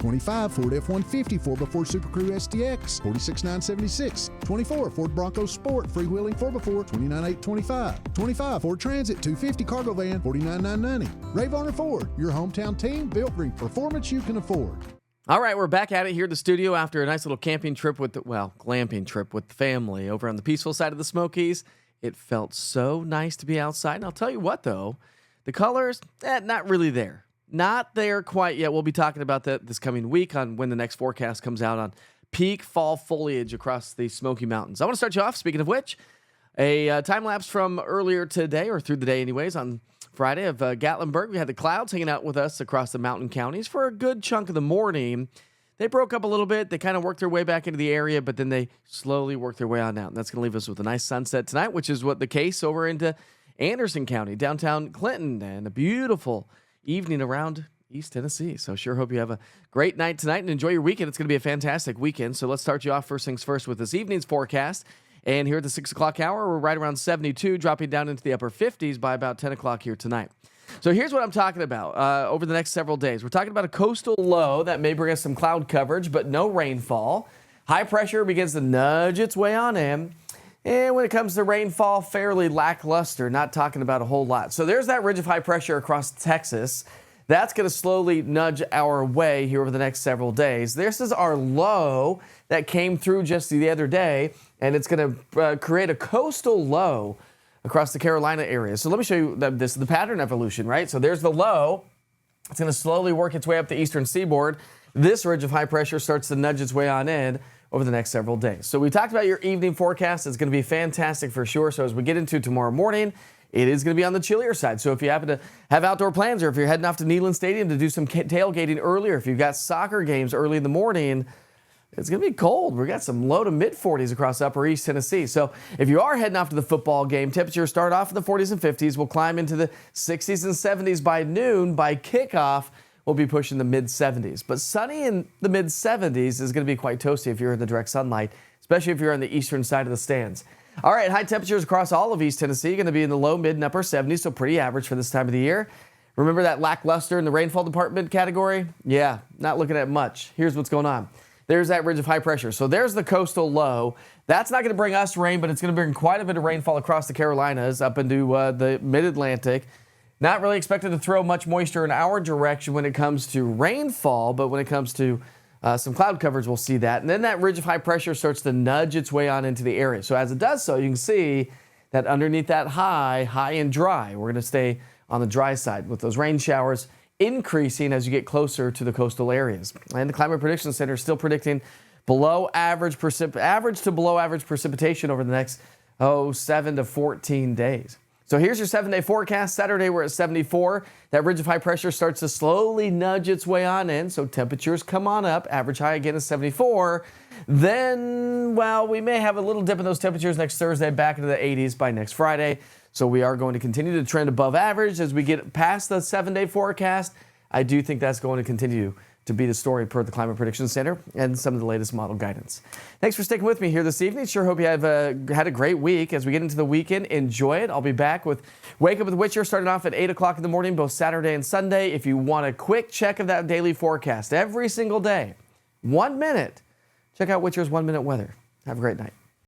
25, Ford F-150 4x4 Super Crew STX, $46,976. 24, Ford Bronco Sport freewheeling 4x4, $29,825. 25, Ford Transit 250 cargo van, $49,990. Ray Varner Ford, your hometown team built for performance you can afford. All right, we're back at it here at the studio after a nice little camping trip glamping trip with the family over on the peaceful side of the Smokies. It felt so nice to be outside. And I'll tell you what, though, the colors, not really there. Not there quite yet. We'll be talking about that this coming week on when the next forecast comes out on peak fall foliage across the Smoky Mountains. I want to start you off, speaking of which, a time-lapse from earlier today, or through the day anyways, on Friday of Gatlinburg. We had the clouds hanging out with us across the mountain counties for a good chunk of the morning. They broke up a little bit. They kind of worked their way back into the area, but then they slowly worked their way on out. And that's going to leave us with a nice sunset tonight, which is what the case over into Anderson County, downtown Clinton, and a beautiful evening around East Tennessee. So sure hope you have a great night tonight and enjoy your weekend. It's going to be a fantastic weekend. So let's start you off first things first with this evening's forecast. And here at the 6 o'clock hour, we're right around 72, dropping down into the upper 50s by about 10 o'clock here tonight. So here's what I'm talking about over the next several days. We're talking about a coastal low that may bring us some cloud coverage, but no rainfall. High pressure begins to nudge its way on in. And when it comes to rainfall, fairly lackluster, not talking about a whole lot. So there's that ridge of high pressure across Texas. That's going to slowly nudge our way here over the next several days. This is our low that came through just the other day, and it's going to create a coastal low across the Carolina area. So let me show you the pattern evolution, right? So there's the low. It's going to slowly work its way up the eastern seaboard. This ridge of high pressure starts to nudge its way on in over the next several days. So we talked about your evening forecast. It's going to be fantastic for sure. So as we get into tomorrow morning, it is going to be on the chillier side. So if you happen to have outdoor plans, or if you're heading off to Neyland Stadium to do some tailgating earlier, if you've got soccer games early in the morning, it's going to be cold. We've got some low to mid 40s across upper East Tennessee. So if you are heading off to the football game, temperatures start off in the 40s and 50s. We'll climb into the 60s and 70s by noon. By kickoff, we'll be pushing the mid 70s. But sunny in the mid 70s is going to be quite toasty if you're in the direct sunlight, especially if you're on the eastern side of the stands. All right, high temperatures across all of East Tennessee, going to be in the low, mid, and upper 70s, so pretty average for this time of the year. Remember that lackluster in the rainfall department category? Yeah, not looking at much. Here's what's going on. There's that ridge of high pressure. So there's the coastal low. That's not going to bring us rain, but it's going to bring quite a bit of rainfall across the Carolinas up into the mid-Atlantic. Not really expected to throw much moisture in our direction when it comes to rainfall, but when it comes to some cloud coverage, we'll see that. And then that ridge of high pressure starts to nudge its way on into the area. So as it does so, you can see that underneath that high and dry, we're going to stay on the dry side with those rain showers increasing as you get closer to the coastal areas. And the Climate Prediction Center is still predicting average to below average precipitation over the next 7 to 14 days. So here's your 7-day forecast. Saturday, we're at 74. That ridge of high pressure starts to slowly nudge its way on in, so temperatures come on up. Average high again is 74. Then, we may have a little dip in those temperatures next Thursday, back into the 80s by next Friday. So we are going to continue to trend above average as we get past the 7-day forecast. I do think that's going to continue to be the story per the Climate Prediction Center and some of the latest model guidance. Thanks for sticking with me here this evening. Sure hope you have had a great week. As we get into the weekend, enjoy it. I'll be back with Wake Up with Witcher starting off at 8 o'clock in the morning, both Saturday and Sunday. If you want a quick check of that daily forecast every single day, 1 minute, check out Witcher's 1 Minute Weather. Have a great night.